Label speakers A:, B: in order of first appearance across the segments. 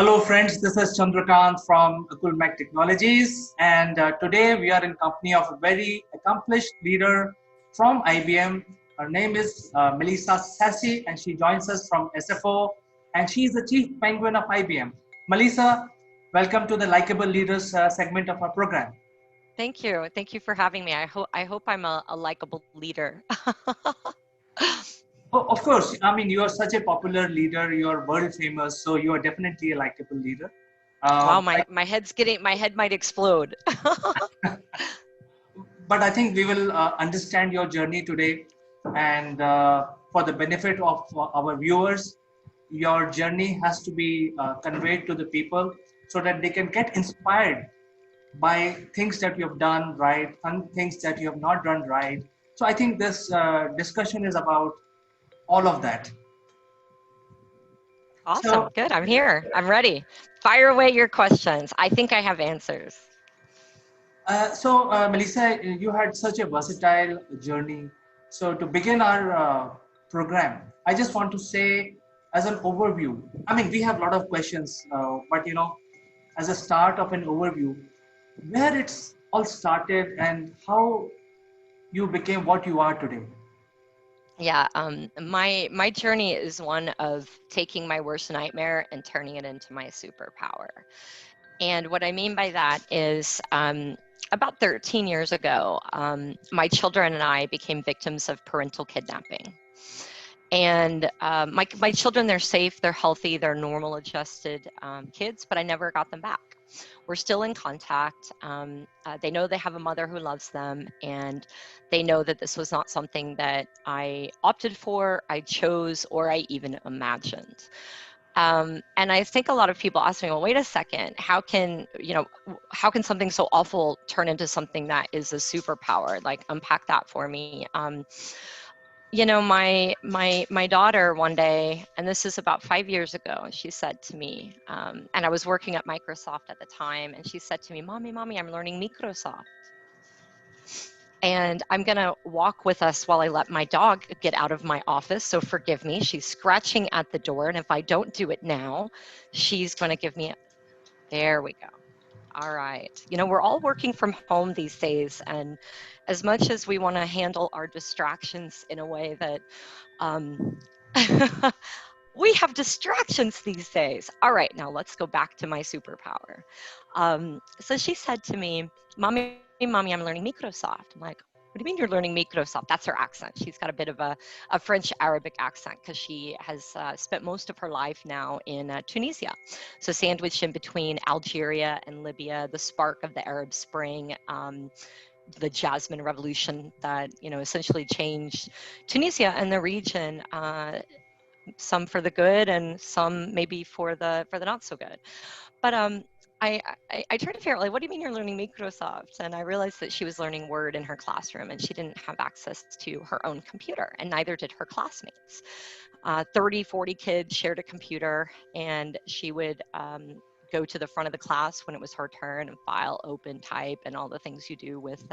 A: Hello friends, this is Chandrakant from Kulmac Technologies, and today we are in company of a very accomplished leader from IBM. Her name is Melissa Sassi, and she joins us from SFO, and she is the Chief Penguin of IBM. Melissa, welcome to the Likeable Leaders segment of our program.
B: Thank you. Thank you for having me. I hope I'm a likable leader.
A: Oh, of course, I mean, you are such a popular leader, you are world famous, so you are definitely a likable leader.
B: Wow,
A: But
B: my head might explode.
A: but I think we will understand your journey today. And for the benefit of our viewers, your journey has to be conveyed to the people so that they can get inspired by things that you have done right and things that you have not done right. So I think this discussion is about all of that.
B: Awesome.
A: So,
B: Good. I'm here. I'm ready. Fire away your questions. I think I have answers.
A: Melissa, you had such a versatile journey. So, to begin our program, I just want to say, as an overview, I mean, we have a lot of questions, but as a start of an overview, where it's all started and how you became what you are today.
B: Yeah, my journey is one of taking my worst nightmare and turning it into my superpower. And what I mean by that is about 13 years ago, my children and I became victims of parental kidnapping. And my children, they're safe, they're healthy, they're normal adjusted kids, but I never got them back. We're still in contact. They know they have a mother who loves them, and they know that this was not something that I opted for, I chose, or I even imagined. And I think a lot of people ask me, well, wait a second, how can something so awful turn into something that is a superpower? Like, unpack that for me. My daughter one day, and this is about 5 years ago, she said to me, and I was working at Microsoft at the time, and she said to me, Mommy, I'm learning Microsoft. And I'm going to walk with us while I let my dog get out of my office. So forgive me. She's scratching at the door. And if I don't do it now, she's going to give me there we go. All right. We're all working from home these days. And as much as we want to handle our distractions in a way that um, we have distractions these days. All right, now let's go back to my superpower. So she said to me, Mommy, I'm learning Microsoft. I'm like, what do you mean you're learning Microsoft? That's her accent. She's got a bit of a French Arabic accent because she has spent most of her life now in Tunisia. So sandwiched in between Algeria and Libya, the spark of the Arab Spring. The Jasmine Revolution that essentially changed Tunisia and the region, some for the good and some maybe for the not so good. But I tried to figure out, like, what do you mean you're learning Microsoft? And I realized that she was learning Word in her classroom, and she didn't have access to her own computer, and neither did her classmates. 30, 40 kids shared a computer, and she would go to the front of the class when it was her turn and file, open, type, and all the things you do with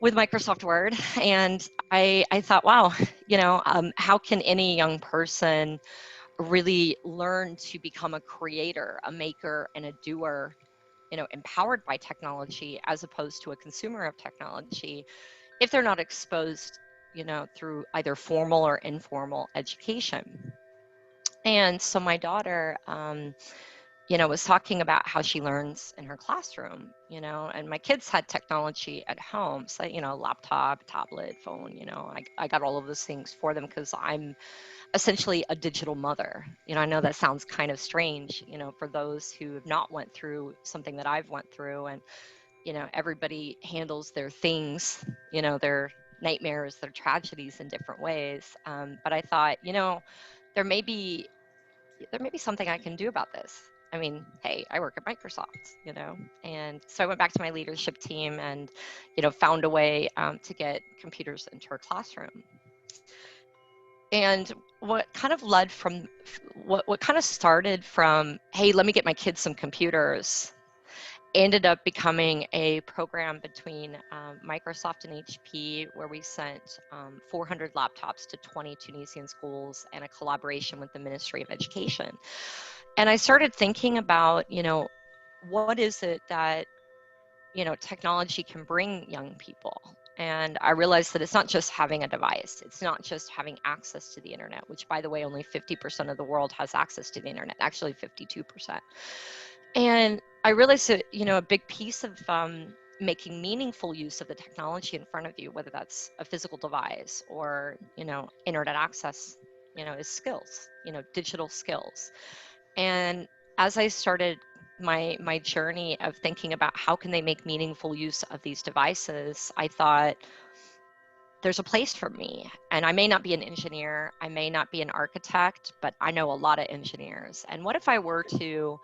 B: Microsoft Word. And I thought, wow, how can any young person really learn to become a creator, a maker, and a doer, empowered by technology as opposed to a consumer of technology if they're not exposed, through either formal or informal education. And so my daughter, was talking about how she learns in her classroom, and my kids had technology at home. So, laptop, tablet, phone, I got all of those things for them because I'm essentially a digital mother. I know that sounds kind of strange, for those who have not went through something that I've went through. And, everybody handles their things, their nightmares, their tragedies in different ways. But I thought, there may be there may be something I can do about this. I mean, hey, I work at Microsoft, and so I went back to my leadership team and, found a way to get computers into her classroom. And what kind of led from what kind of started from, hey, let me get my kids some computers, ended up becoming a program between Microsoft and HP, where we sent 400 laptops to 20 Tunisian schools, and a collaboration with the Ministry of Education. And I started thinking about, what is it that, technology can bring young people. And I realized that it's not just having a device. It's not just having access to the internet, which, by the way, only 50% of the world has access to the internet, actually 52%. And I realized that, a big piece of making meaningful use of the technology in front of you, whether that's a physical device or, internet access, is skills, digital skills. And as I started my journey of thinking about how can they make meaningful use of these devices, I thought there's a place for me. And I may not be an engineer, I may not be an architect, but I know a lot of engineers. And what if I were to,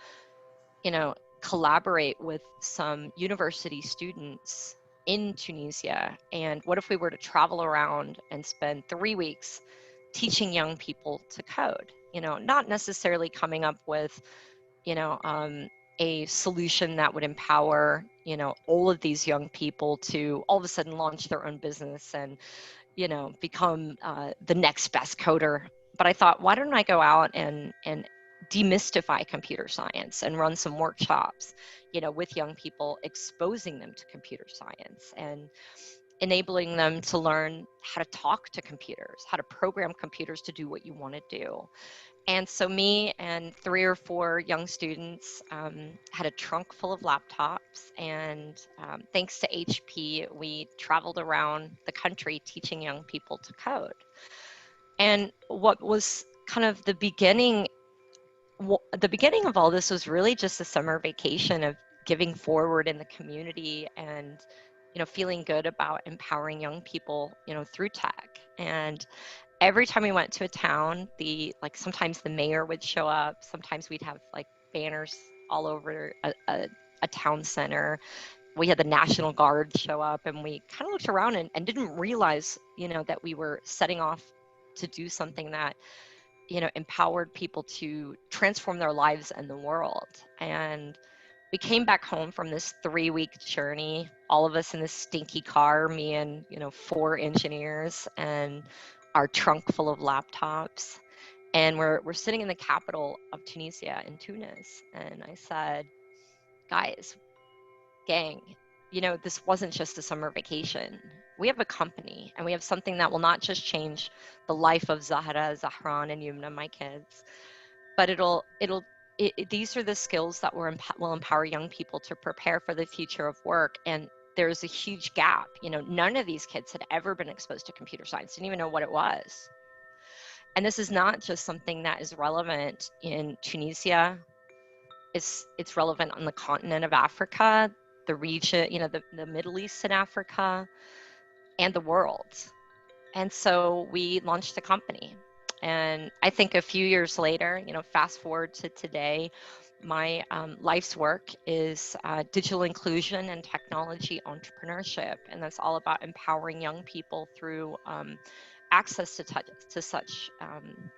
B: you know, collaborate with some university students in Tunisia? And what if we were to travel around and spend 3 weeks teaching young people to code? Not necessarily coming up with, you know, um, a solution that would empower, all of these young people to all of a sudden launch their own business and, become the next best coder. But I thought, why don't I go out and demystify computer science and run some workshops, with young people, exposing them to computer science and enabling them to learn how to talk to computers, how to program computers to do what you want to do. And so me and 3 or 4 young students had a trunk full of laptops, and thanks to HP, we traveled around the country teaching young people to code. And what was kind of the beginning of all this was really just a summer vacation of giving forward in the community and, feeling good about empowering young people, through tech. And every time we went to a town, sometimes the mayor would show up. Sometimes we'd have like banners all over a town center. We had the National Guard show up, and we kind of looked around and didn't realize, that we were setting off to do something that, empowered people to transform their lives and the world. And we came back home from this 3-week journey, all of us in this stinky car, me and, 4 engineers and our trunk full of laptops. And we're sitting in the capital of Tunisia, in Tunis. And I said, guys, gang, this wasn't just a summer vacation. We have a company, and we have something that will not just change the life of Zahra, Zahran, and Yumna, my kids, but these are the skills that will empower young people to prepare for the future of work. And there's a huge gap. None of these kids had ever been exposed to computer science, didn't even know what it was. And this is not just something that is relevant in Tunisia. It's relevant on the continent of Africa, the region, the Middle East and Africa, and the world. And so we launched the company. And I think a few years later, fast forward to today, my life's work is digital inclusion and technology entrepreneurship. And that's all about empowering young people through access to such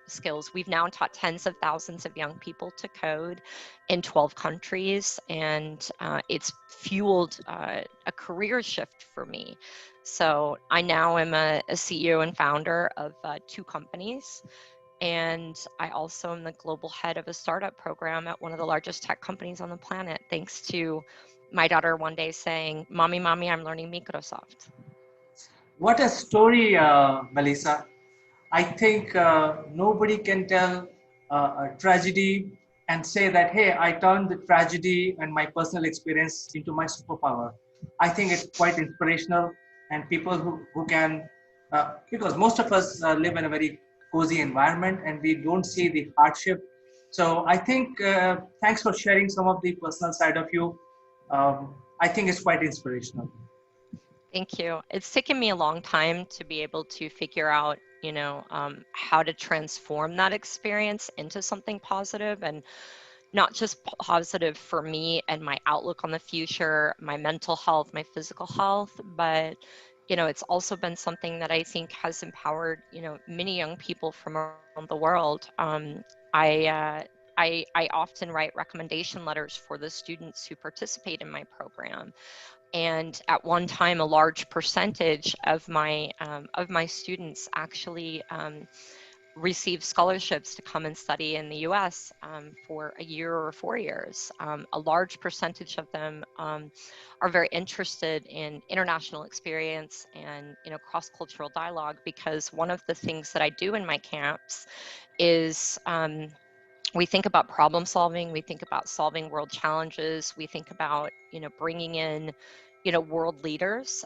B: skills. We've now taught tens of thousands of young people to code in 12 countries, and it's fueled a career shift for me. So I now am a CEO and founder of 2 companies, and I also am the global head of a startup program at one of the largest tech companies on the planet, thanks to my daughter one day saying, "Mommy, mommy, I'm learning Microsoft."
A: What a story, Melissa. I think nobody can tell a tragedy and say that, hey, I turned the tragedy and my personal experience into my superpower. I think it's quite inspirational, and people who can, because most of us live in a very cozy environment and we don't see the hardship. So I think, thanks for sharing some of the personal side of you. I think it's quite inspirational.
B: Thank you. It's taken me a long time to be able to figure out, how to transform that experience into something positive, and not just positive for me and my outlook on the future, my mental health, my physical health, but, it's also been something that I think has empowered, many young people from around the world. I, uh, I often write recommendation letters for the students who participate in my program. And at one time, a large percentage of my students actually receive scholarships to come and study in the US for a year or 4 years. A large percentage of them are very interested in international experience and cross-cultural dialogue, because one of the things that I do in my camps is we think about problem solving, we think about solving world challenges, we think about bringing in world leaders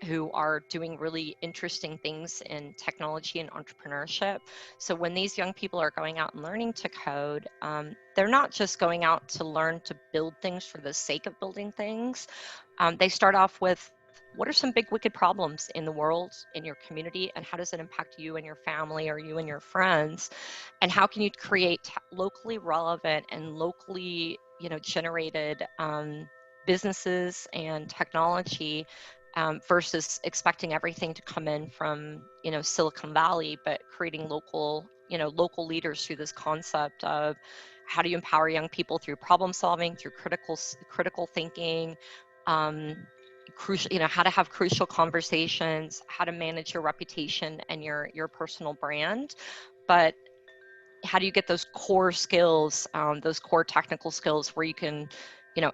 B: who are doing really interesting things in technology and entrepreneurship. So when these young people are going out and learning to code, they're not just going out to learn to build things for the sake of building things. They start off with, what are some big wicked problems in the world, in your community, and how does it impact you and your family or you and your friends? And how can you create locally relevant and locally generated businesses and technology, versus expecting everything to come in from Silicon Valley, but creating local leaders through this concept of how do you empower young people through problem solving, through critical thinking, crucial, how to have crucial conversations, how to manage your reputation and your personal brand. But how do you get those core skills, those core technical skills where you can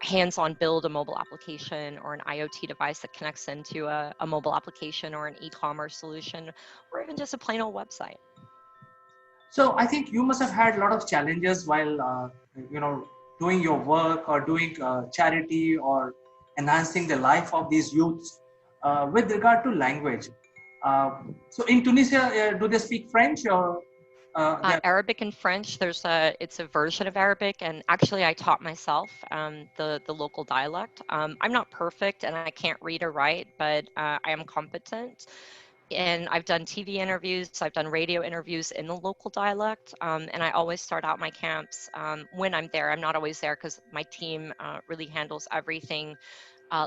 B: hands-on build a mobile application or an IoT device that connects into a mobile application or an e-commerce solution, or even just a plain old website?
A: So I think you must have had a lot of challenges while doing your work or doing charity or enhancing the life of these youths with regard to language. So in Tunisia, do they speak French or
B: Arabic and French. It's a version of Arabic, and actually I taught myself the local dialect. I'm not perfect and I can't read or write, but I am competent. And I've done TV interviews, I've done radio interviews in the local dialect, and I always start out my camps when I'm there. I'm not always there because my team really handles everything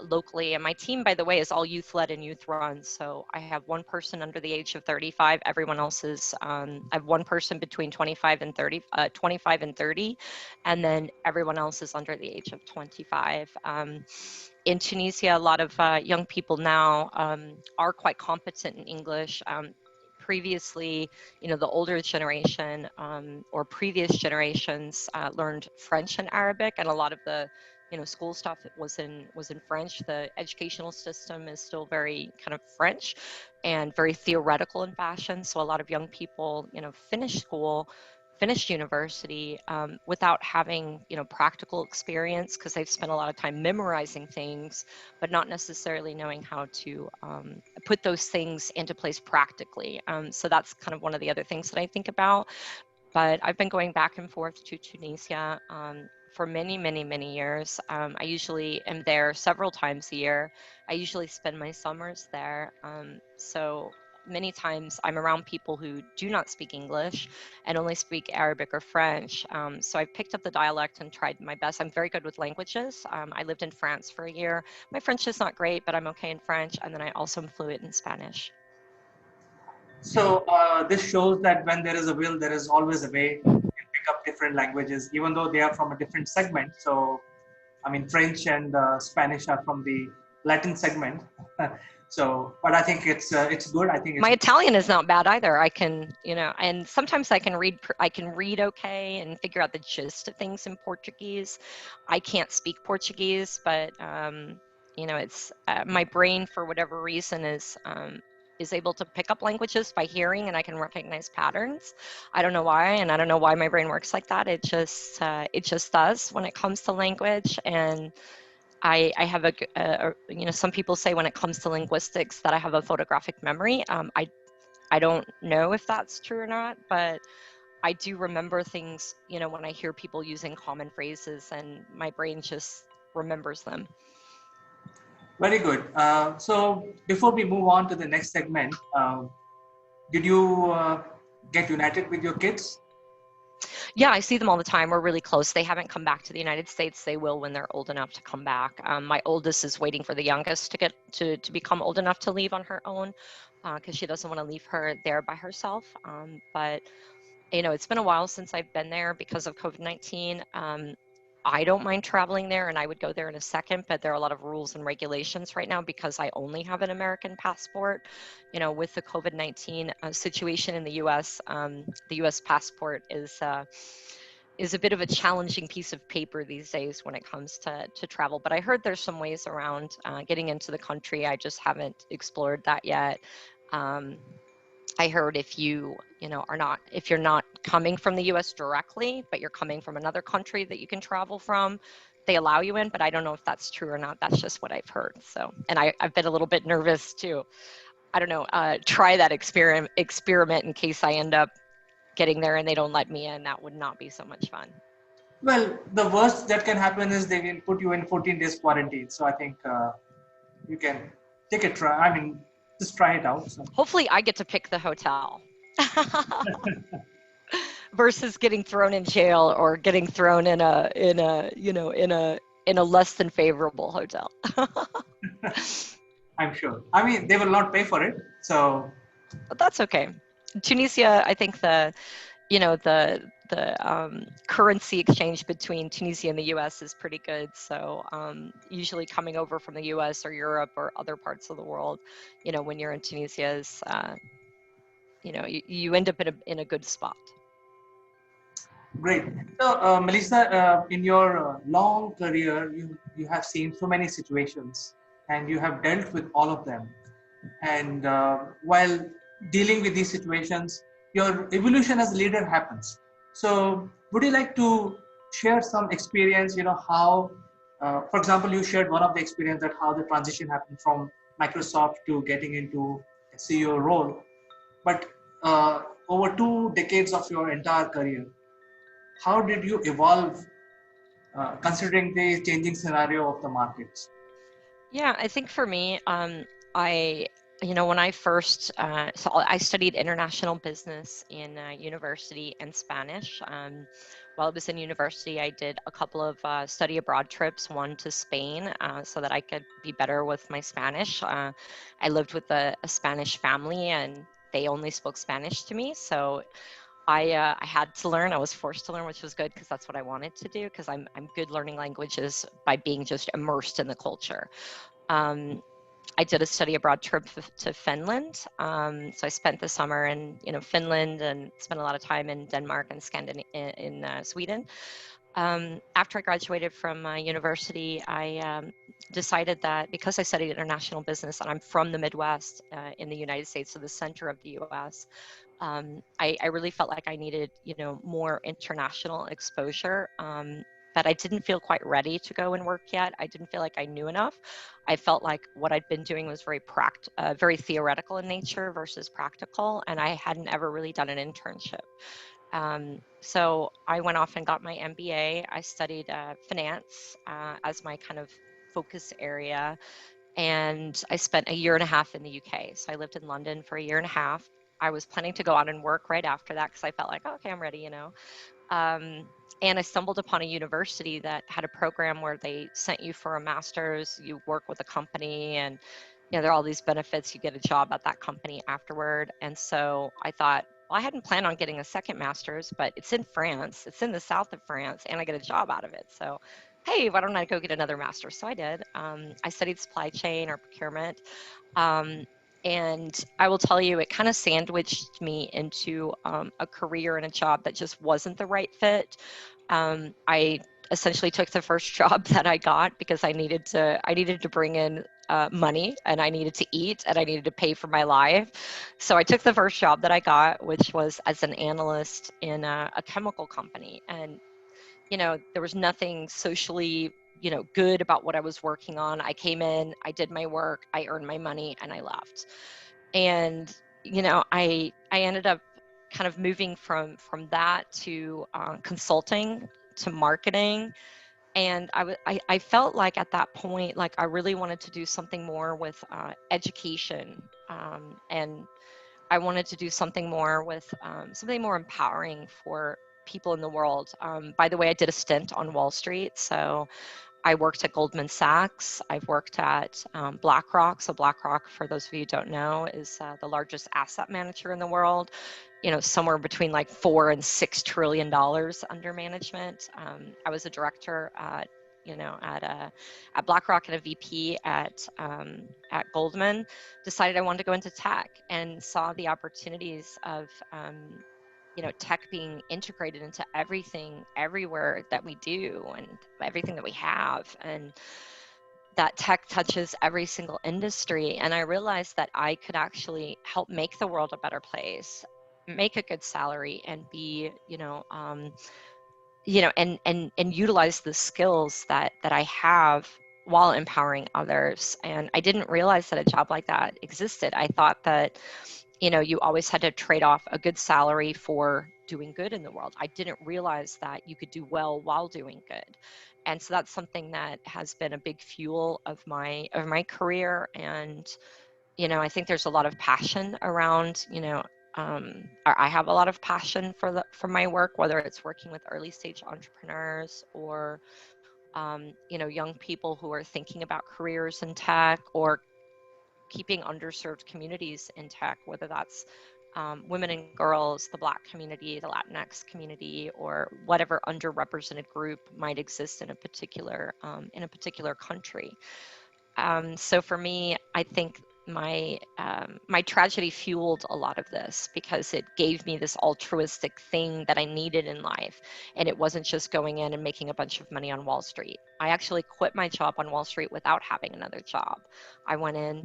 B: locally. And my team, by the way, is all youth led and youth run. So I have one person under the age of 35. Everyone else is, I have one person between 25 and 30, and then everyone else is under the age of 25. In Tunisia, a lot of young people now are quite competent in English. Previously, the older generation or previous generations learned French and Arabic, and a lot of the school stuff was in French. The educational system is still very kind of French and very theoretical in fashion. So a lot of young people, finish school, finished university without having practical experience, because they've spent a lot of time memorizing things, but not necessarily knowing how to put those things into place practically. So that's kind of one of the other things that I think about. But I've been going back and forth to Tunisia for many, many, many years. I usually am there several times a year. I usually spend my summers there. So many times I'm around people who do not speak English and only speak Arabic or French. So I've picked up the dialect and tried my best. I'm very good with languages. I lived in France for a year. My French is not great, but I'm okay in French. And then I also am fluent in Spanish.
A: So this shows that when there is a will, there is always a way. You can pick up different languages, even though they are from a different segment. So, I mean, French and Spanish are from the Latin segment. So, but I think it's good. I think it's
B: My Italian is not bad either. I can, and sometimes I can read okay and figure out the gist of things in Portuguese. I can't speak Portuguese, but it's my brain, for whatever reason, is able to pick up languages by hearing, and I can recognize patterns. I don't know why, and I don't know why my brain works like that. It just does when it comes to language. And I have some people say when it comes to linguistics that I have a photographic memory. I don't know if that's true or not, but I do remember things, when I hear people using common phrases, and my brain just remembers them.
A: very good. So before we move on to the next segment, did you get united with your kids?
B: Yeah, I see them all the time. We're really close. They haven't come back to the United States. They will when they're old enough to come back. My oldest is waiting for the youngest to get to become old enough to leave on her own, because she doesn't want to leave her there by herself. But it's been a while since I've been there because of COVID-19. I don't mind traveling there, and I would go there in a second, but there are a lot of rules and regulations right now because I only have an American passport. With the COVID-19 situation in the U.S., the U.S. passport is a bit of a challenging piece of paper these days when it comes to travel. But I heard there's some ways around getting into the country. I just haven't explored that yet. Um, I heard if you're not coming from the US directly, but you're coming from another country that you can travel from, they allow you in, but I don't know if that's true or not. That's just what I've heard. So, and I've been a little bit nervous too. I don't know, try that experiment in case I end up getting there and they don't let me in. That would not be so much fun.
A: Well, the worst that can happen is they will put you in 14 days quarantine. So I think you can take a try. I mean, just try it out. So.
B: Hopefully I get to pick the hotel. Versus getting thrown in jail or getting thrown in a less than favorable hotel.
A: I'm sure. I mean, they will not pay for it. So
B: But that's okay. Tunisia, I think the currency exchange between Tunisia and the U.S. is pretty good. So usually coming over from the U.S. or Europe or other parts of the world, when you're in Tunisia, you end up in a good spot.
A: great. So, Melissa, in your long career, you have seen so many situations, and you have dealt with all of them. And while dealing with these situations, your evolution as a leader happens. So, would you like to share some experience? How, for example, you shared one of the experience that how the transition happened from Microsoft to getting into a CEO role. But over 2 decades of your entire career, how did you evolve considering the changing scenario of the markets?
B: Yeah, I think for me, I, when I first, so I studied international business in university and Spanish. While I was in university, I did a couple of study abroad trips, one to Spain, so that I could be better with my Spanish. I lived with a Spanish family, and they only spoke Spanish to me, so I had to learn. I was forced to learn, which was good because that's what I wanted to do. Because I'm good learning languages by being just immersed in the culture. Um, I did a study abroad trip to Finland. So I spent the summer in Finland and spent a lot of time in Denmark and in Sweden. After I graduated from university, I decided that because I studied international business and I'm from the Midwest in the United States, so the center of the U.S., I really felt like I needed, more international exposure. But I didn't feel quite ready to go and work yet. I didn't feel like I knew enough. I felt like what I'd been doing was very theoretical in nature versus practical, and I hadn't ever really done an internship. So I went off and got my MBA. I studied finance as my kind of focus area, and I spent a year and a half in the UK. So I lived in London for a year and a half. I was planning to go out and work right after that because I felt like, oh, okay, I'm ready. Um, and I stumbled upon a university that had a program where they sent you for a master's, you work with a company, and there are all these benefits. You get a job at that company afterward. And so I thought, well, I hadn't planned on getting a second master's, but it's in France, it's in the south of France, and I get a job out of it. So, hey, why don't I go get another master's? So I did. I studied supply chain or procurement. Um, and I will tell you, it kind of sandwiched me into a career and a job that just wasn't the right fit. I essentially took the first job that I got because I needed to bring in money, and I needed to eat, and I needed to pay for my life. So I took the first job that I got, which was as an analyst in a chemical company. And there was nothing socially good about what I was working on. I came in, I did my work, I earned my money, and I left. And I ended up kind of moving from that to consulting to marketing. And I felt like at that point, like I really wanted to do something more with education, and I wanted to do something more with something more empowering for people in the world. By the way, I did a stint on Wall Street, so I worked at Goldman Sachs. I've worked at BlackRock. So BlackRock, for those of you who don't know, is the largest asset manager in the world. Somewhere between like $4 and $6 trillion under management. I was a director at BlackRock and a VP at Goldman. Decided I wanted to go into tech and saw the opportunities of tech being integrated into everything, everywhere that we do, and everything that we have, and that tech touches every single industry. And I realized that I could actually help make the world a better place, make a good salary, and be, and utilize the skills that I have while empowering others. And I didn't realize that a job like that existed. I thought that, you always had to trade off a good salary for doing good in the world. I didn't realize that you could do well while doing good. And so that's something that has been a big fuel of my career. And I think there's a lot of passion around, I have a lot of passion for my work, whether it's working with early stage entrepreneurs or young people who are thinking about careers in tech, or keeping underserved communities in tech, whether that's women and girls, the Black community, the Latinx community, or whatever underrepresented group might exist in a particular country. So for me, I think my tragedy fueled a lot of this, because it gave me this altruistic thing that I needed in life, and it wasn't just going in and making a bunch of money on Wall Street. I actually quit my job on Wall Street without having another job. I went in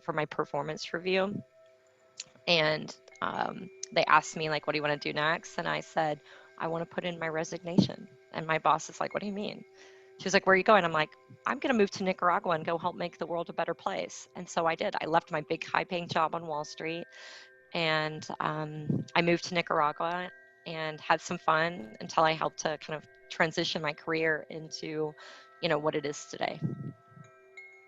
B: for my performance review, and they asked me, like, what do you want to do next? And I said, I want to put in my resignation. And my boss is like, what do you mean? She was like, where are you going? I'm like, I'm going to move to Nicaragua and go help make the world a better place. And so I did. I left my big high paying job on Wall Street, and I moved to Nicaragua and had some fun until I helped to kind of transition my career into, what it is today.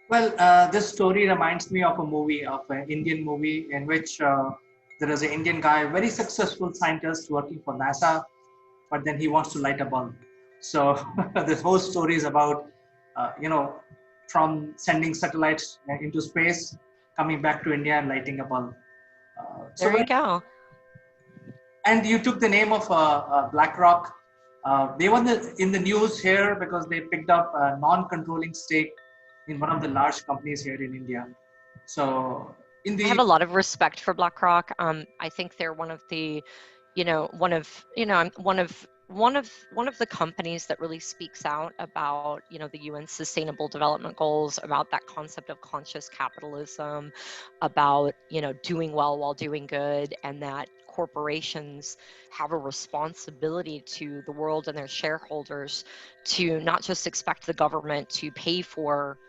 A: Well, this story reminds me of a movie, of an Indian movie in which there is an Indian guy, very successful scientist working for NASA, but then he wants to light a bulb. So this whole story is about, from sending satellites into space, coming back to India and lighting a bulb. So
B: There you
A: when,
B: go.
A: and you took the name of BlackRock. They were in the news here because they picked up a non-controlling stake in one of the large companies here in India. So in
B: I have
A: the
B: a lot of respect for BlackRock. I think they're one of the, one of the companies that really speaks out about, the UN Sustainable Development Goals, about that concept of conscious capitalism, about, doing well while doing good, and that corporations have a responsibility to the world and their shareholders to not just expect the government to pay for,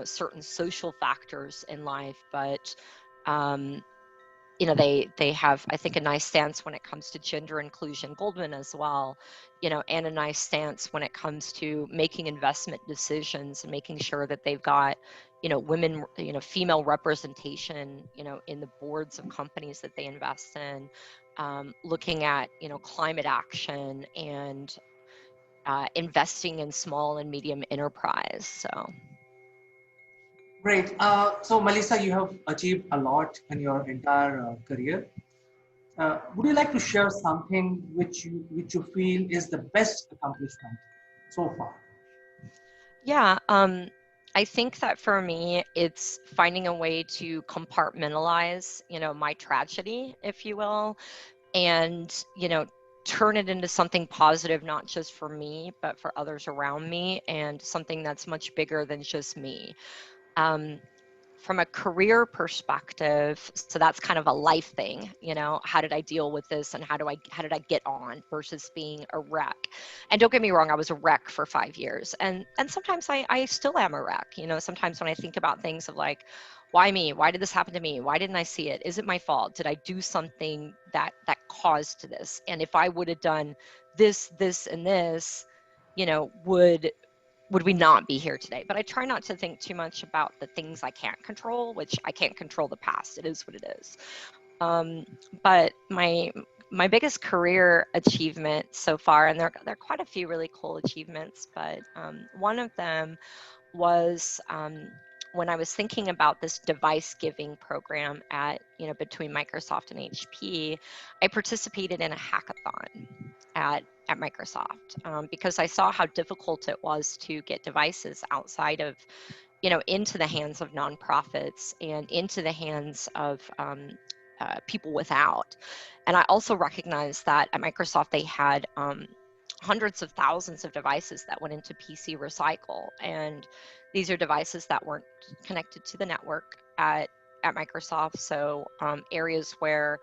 B: certain social factors in life, but um, they have, I think, a nice stance when it comes to gender inclusion. Goldman as well, and a nice stance when it comes to making investment decisions and making sure that they've got, women, female representation, in the boards of companies that they invest in, looking at, climate action, and investing in small and medium enterprise. So.
A: Great. So Melissa, you have achieved a lot in your entire career. Would you like to share something which you feel is the best accomplishment so far?
B: Yeah, I think that for me, it's finding a way to compartmentalize, my tragedy, if you will, and, turn it into something positive, not just for me, but for others around me, and something that's much bigger than just me. Um, from a career perspective, so that's kind of a life thing, how did I deal with this, and how did I get on versus being a wreck? And don't get me wrong, I was a wreck for 5 years, and sometimes I still am a wreck. Sometimes when I think about things of like, why me? Why did this happen to me? Why didn't I see it? Is it my fault? Did I do something that caused this? And if I would have done this, and this, would we not be here today? But I try not to think too much about the things I can't control, which I can't control the past. It is what it is. But my my biggest career achievement so far, and there are quite a few really cool achievements, but one of them was when I was thinking about this device giving program at, between Microsoft and HP. I participated in a hackathon at Microsoft because I saw how difficult it was to get devices outside of, into the hands of nonprofits and into the hands of people without. And I also recognized that at Microsoft they had hundreds of thousands of devices that went into PC Recycle, and these are devices that weren't connected to the network at Microsoft. So areas where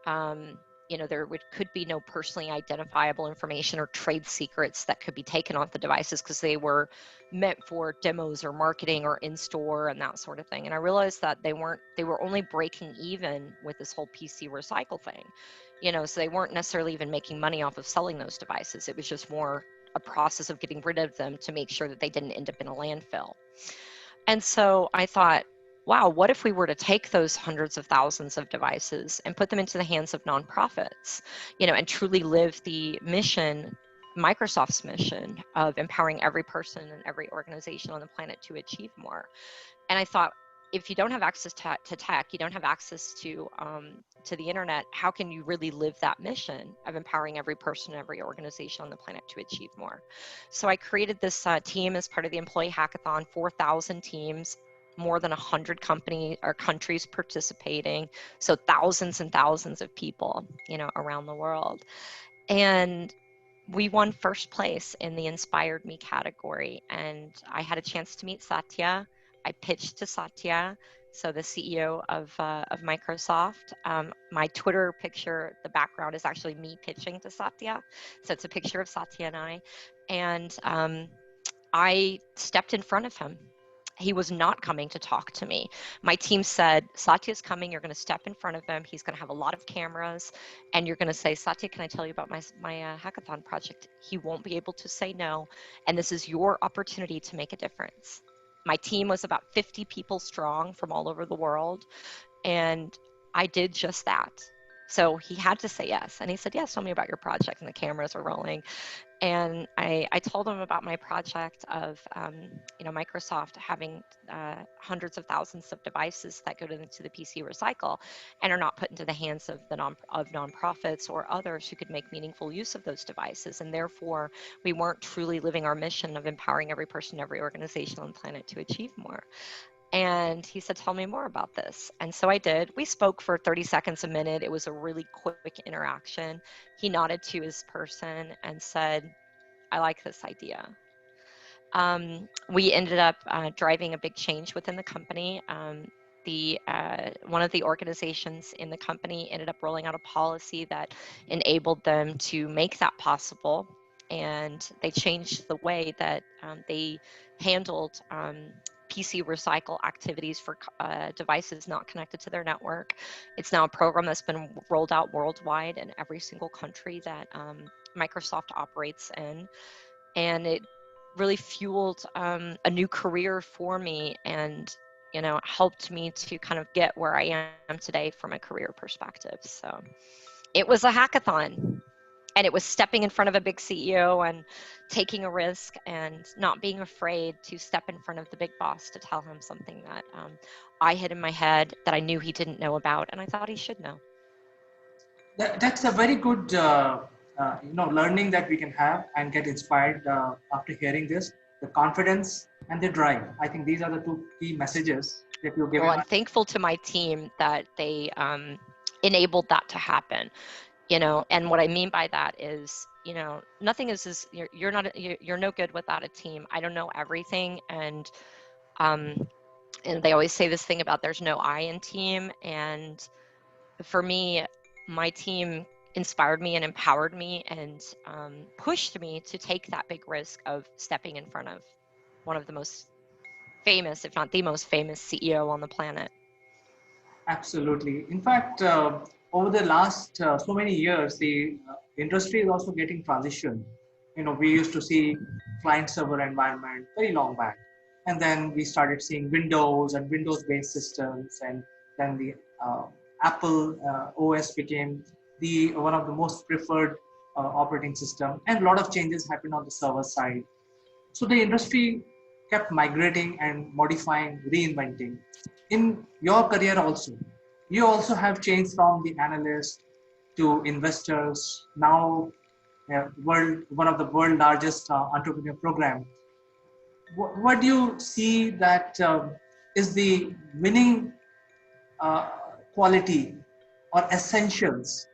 B: there could be no personally identifiable information or trade secrets that could be taken off the devices because they were meant for demos or marketing or in store and that sort of thing. And I realized that they were only breaking even with this whole PC recycle thing, so they weren't necessarily even making money off of selling those devices. It was just more a process of getting rid of them to make sure that they didn't end up in a landfill. And so I thought, wow, what if we were to take those hundreds of thousands of devices and put them into the hands of nonprofits, and truly live the mission, Microsoft's mission of empowering every person and every organization on the planet to achieve more. And I thought, if you don't have access to tech, you don't have access to the internet, how can you really live that mission of empowering every person, every organization on the planet to achieve more? So I created this team as part of the employee hackathon, 4,000 teams, more than 100 companies or countries participating, so thousands and thousands of people, around the world. And we won first place in the Inspired Me category, and I had a chance to meet Satya. I pitched to Satya, so the CEO of Microsoft. My Twitter picture, the background is actually me pitching to Satya, so it's a picture of Satya and I. And I stepped in front of him. He was not coming to talk to me. My team said, Satya's coming, you're going to step in front of him. He's going to have a lot of cameras, and you're going to say, Satya, can I tell you about my hackathon project? He won't be able to say no, and this is your opportunity to make a difference. My team was about 50 people strong from all over the world, and I did just that. So he had to say yes, and he said, yes, tell me about your project, and the cameras are rolling. And I told him about my project of, Microsoft having hundreds of thousands of devices that go into the PC recycle and are not put into the hands of nonprofits or others who could make meaningful use of those devices. And therefore, we weren't truly living our mission of empowering every person, every organization on the planet to achieve more. And he said, tell me more about this. And so I did. We spoke for 30 seconds, a minute. It was a really quick interaction. He nodded to his person and said, I like this idea. We ended up driving a big change within the company. One of the organizations in the company ended up rolling out a policy that enabled them to make that possible. And they changed the way that they handled PC recycle activities for devices not connected to their network. It's now a program that's been rolled out worldwide in every single country that Microsoft operates in. And it really fueled a new career for me, and helped me to kind of get where I am today from a career perspective. So it was a hackathon, and it was stepping in front of a big CEO and taking a risk and not being afraid to step in front of the big boss to tell him something that I had in my head that I knew he didn't know about, and I thought he should know.
A: That's a very good learning that we can have and get inspired after hearing this. The confidence and the drive. I think these are the two key messages that you're giving.
B: Well, I'm thankful to my team that they enabled that to happen. And what I mean by that is, nothing is you're no good without a team. I don't know everything, and they always say this thing about there's no I in team. And for me, my team inspired me and empowered me and pushed me to take that big risk of stepping in front of one of the most famous, if not the most famous CEO on the planet.
A: Absolutely. In fact, over the last so many years, the industry is also getting transitioned. We used to see client server environment very long back, and then we started seeing Windows and Windows-based systems, and then the Apple OS became the one of the most preferred operating system, and a lot of changes happened on the server side. So the industry kept migrating and modifying, reinventing. In your career also, you also have changed from the analyst to investors. Now, world one of the world largest entrepreneur program. What do you see that is the winning uh, quality or essentials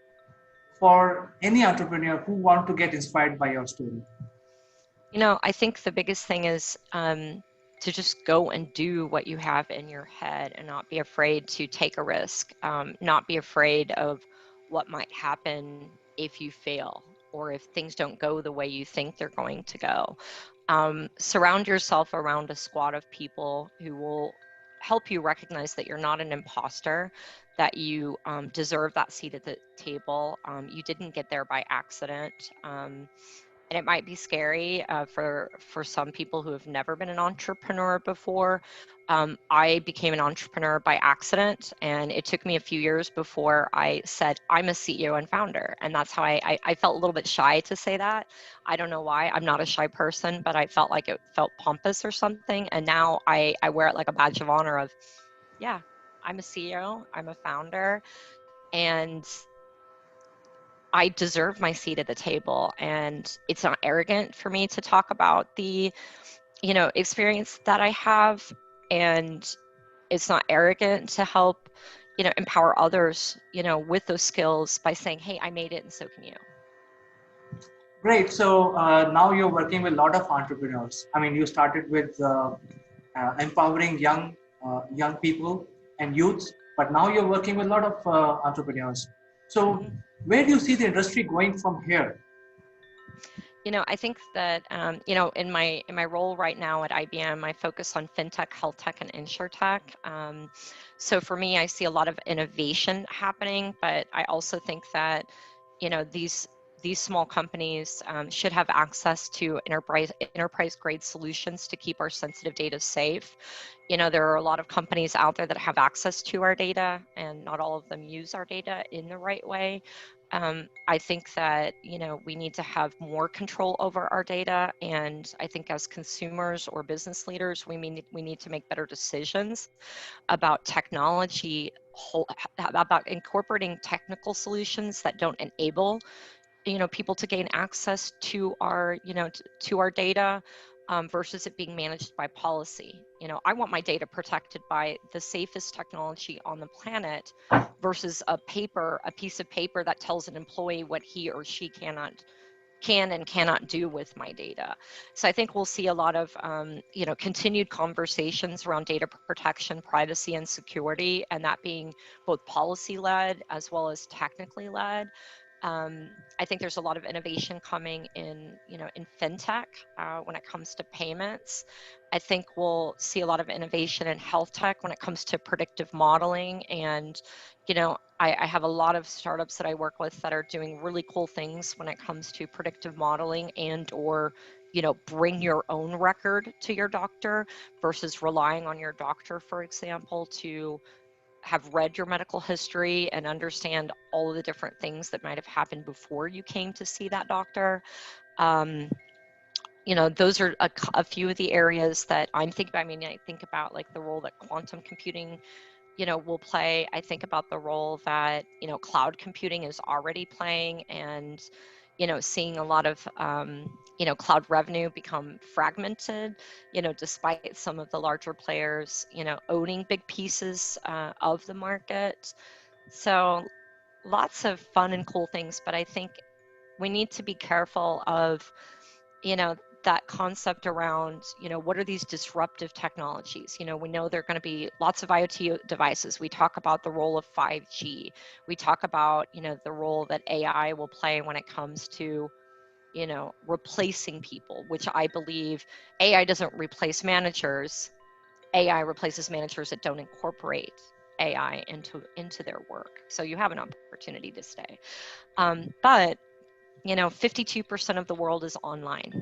A: for any entrepreneur who want to get inspired by your story?
B: I think the biggest thing is to just go and do what you have in your head and not be afraid to take a risk, not be afraid of what might happen if you fail or if things don't go the way you think they're going to go. Surround yourself around a squad of people who will help you recognize that you're not an imposter, that you deserve that seat at the table. You didn't get there by accident. And it might be scary for some people who have never been an entrepreneur before. I became an entrepreneur by accident, and it took me a few years before I said I'm a CEO and founder, and that's how I felt a little bit shy to say that. I don't know why. I'm not a shy person, but I felt like it felt pompous or something, and now I wear it like a badge of honor of, yeah, I'm a CEO, I'm a founder, and I deserve my seat at the table. And it's not arrogant for me to talk about the, experience that I have. And it's not arrogant to help, empower others, with those skills by saying, hey, I made it and so can you.
A: Great. So now you're working with a lot of entrepreneurs. I mean, you started with empowering young people and youths, but now you're working with a lot of entrepreneurs. So
B: Mm-hmm.
A: where do you see the industry going from here?
B: I think that in my role right now at IBM, I focus on fintech, health tech, and insurtech. So for me, I see a lot of innovation happening, but I also think that these small companies should have access to enterprise grade solutions to keep our sensitive data safe. There are a lot of companies out there that have access to our data, and not all of them use our data in the right way. I think that we need to have more control over our data, and I think as consumers or business leaders, we need to make better decisions about technology, about incorporating technical solutions that don't enable people to gain access to our to our data, versus it being managed by policy. I want my data protected by the safest technology on the planet versus a piece of paper that tells an employee what he or she can and cannot do with my data. So I think we'll see a lot of continued conversations around data protection, privacy, and security, and that being both policy led as well as technically led. I think there's a lot of innovation coming in fintech when it comes to payments. I think we'll see a lot of innovation in health tech when it comes to predictive modeling. And I have a lot of startups that I work with that are doing really cool things when it comes to predictive modeling and/or bring your own record to your doctor versus relying on your doctor, for example, to have read your medical history and understand all of the different things that might have happened before you came to see that doctor. Um, those are a few of the areas that I'm thinking about. I mean, I think about like the role that quantum computing will play. I think about the role that cloud computing is already playing, and seeing a lot of cloud revenue become fragmented, despite some of the larger players owning big pieces of the market. So lots of fun and cool things, but I think we need to be careful of you know that concept around what are these disruptive technologies. We know there are going to be lots of IoT devices. We talk about the role of 5G. We talk about the role that AI will play when it comes to replacing people, which I believe AI doesn't replace managers. AI replaces managers that don't incorporate AI into their work. So you have an opportunity to stay. But 52% of the world is online,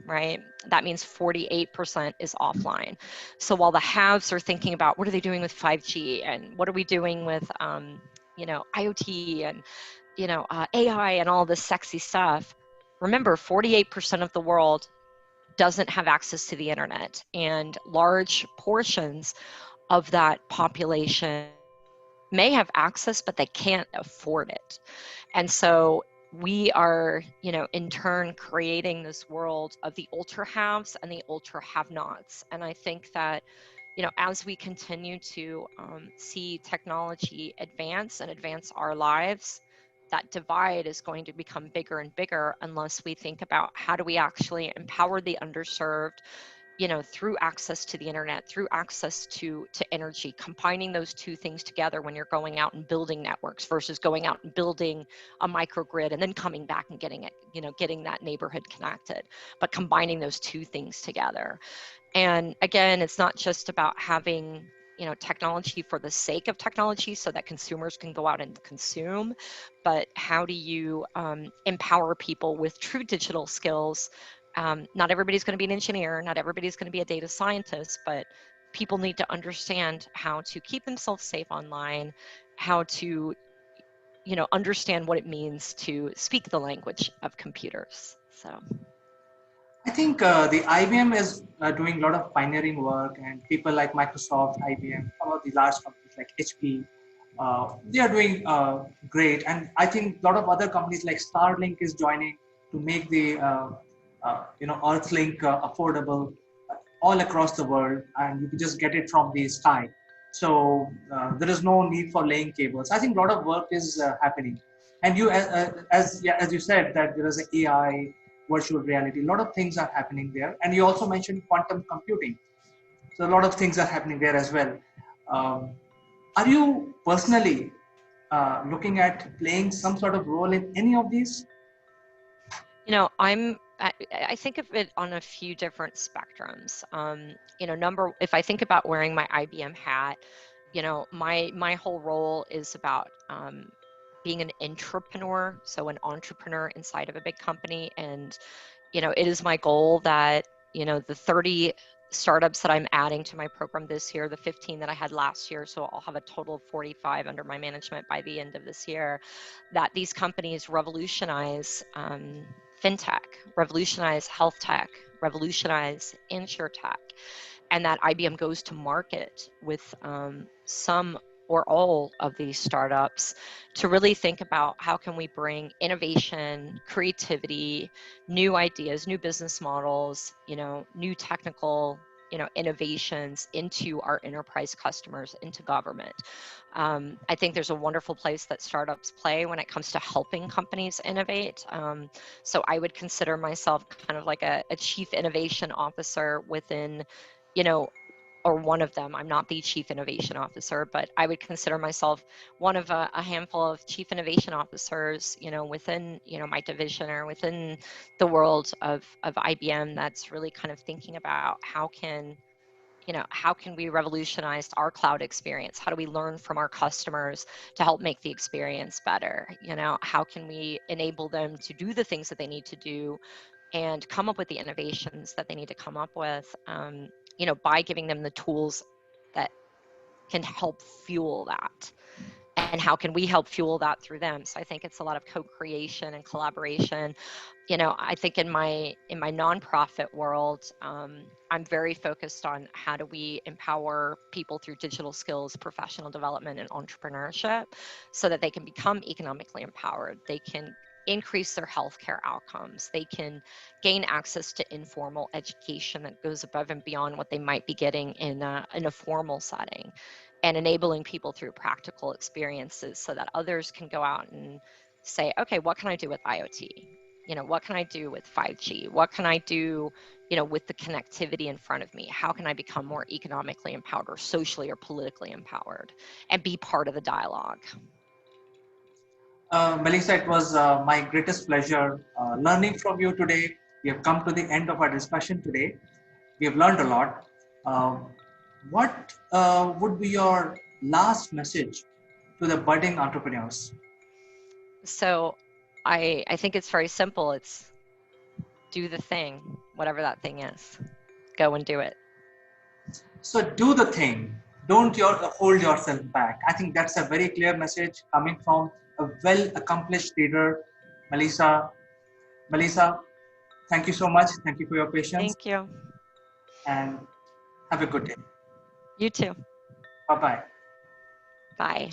B: right? That means 48% is offline. So while the haves are thinking about what are they doing with 5G and what are we doing with IoT, and AI and all this sexy stuff. Remember, 48% of the world doesn't have access to the internet, and large portions of that population may have access, but they can't afford it. And so we are, in turn creating this world of the ultra haves and the ultra have nots. And I think that, as we continue to see technology advance and advance our lives, that divide is going to become bigger and bigger unless we think about how do we actually empower the underserved, through access to the internet, through access to energy, combining those two things together when you're going out and building networks versus going out and building a microgrid and then coming back and getting it, getting that neighborhood connected, but combining those two things together. And again, it's not just about having, technology for the sake of technology so that consumers can go out and consume, but how do you empower people with true digital skills? Not everybody's going to be an engineer, not everybody's going to be a data scientist, but people need to understand how to keep themselves safe online, how to, understand what it means to speak the language of computers. So
A: I think the IBM is doing a lot of pioneering work, and people like Microsoft, IBM, some of the large companies like HP, they are doing great. And I think a lot of other companies like Starlink is joining to make the Earthlink affordable all across the world, and you can just get it from the sky. So there is no need for laying cables. I think a lot of work is happening, and as you said that there is an AI, virtual reality, a lot of things are happening there, and you also mentioned quantum computing. So a lot of things are happening there as well. Um, are you personally looking at playing some sort of role in any of these?
B: I think of it on a few different spectrums. If I think about wearing my IBM hat, my whole role is about being an entrepreneur, so an entrepreneur inside of a big company. And, it is my goal that, the 30 startups that I'm adding to my program this year, the 15 that I had last year, so I'll have a total of 45 under my management by the end of this year, that these companies revolutionize fintech, revolutionize health tech, revolutionize insure tech, and that IBM goes to market with some or all of these startups to really think about how can we bring innovation, creativity, new ideas, new business models, new technical, innovations into our enterprise customers, into government. I think there's a wonderful place that startups play when it comes to helping companies innovate. So I would consider myself kind of like a chief innovation officer within, or one of them. I'm not the chief innovation officer, but I would consider myself one of a handful of chief innovation officers, within, my division or within the world of IBM that's really kind of thinking about how can we revolutionize our cloud experience? How do we learn from our customers to help make the experience better? How can we enable them to do the things that they need to do and come up with the innovations that they need to come up with, by giving them the tools that can help fuel that. And how can we help fuel that through them? So I think it's a lot of co-creation and collaboration. I think in my nonprofit world, I'm very focused on how do we empower people through digital skills, professional development, and entrepreneurship so that they can become economically empowered. They can increase their healthcare outcomes. They can gain access to informal education that goes above and beyond what they might be getting in a formal setting, and enabling people through practical experiences so that others can go out and say, okay, what can I do with IoT? What can I do with 5G? What can I do, with the connectivity in front of me? How can I become more economically empowered or socially or politically empowered and be part of the dialogue?
A: Melissa, it was my greatest pleasure learning from you today. We have come to the end of our discussion today. We have learned a lot. What would be your last message to the budding entrepreneurs?
B: So I think it's very simple. It's do the thing, whatever that thing is. Go and do it.
A: So do the thing. Don't hold yourself back. I think that's a very clear message coming from a well accomplished leader, Melissa. Melissa, thank you so much. Thank you for your patience
B: Thank you.
A: and have a good day.
B: You too.
A: Bye bye.
B: Bye.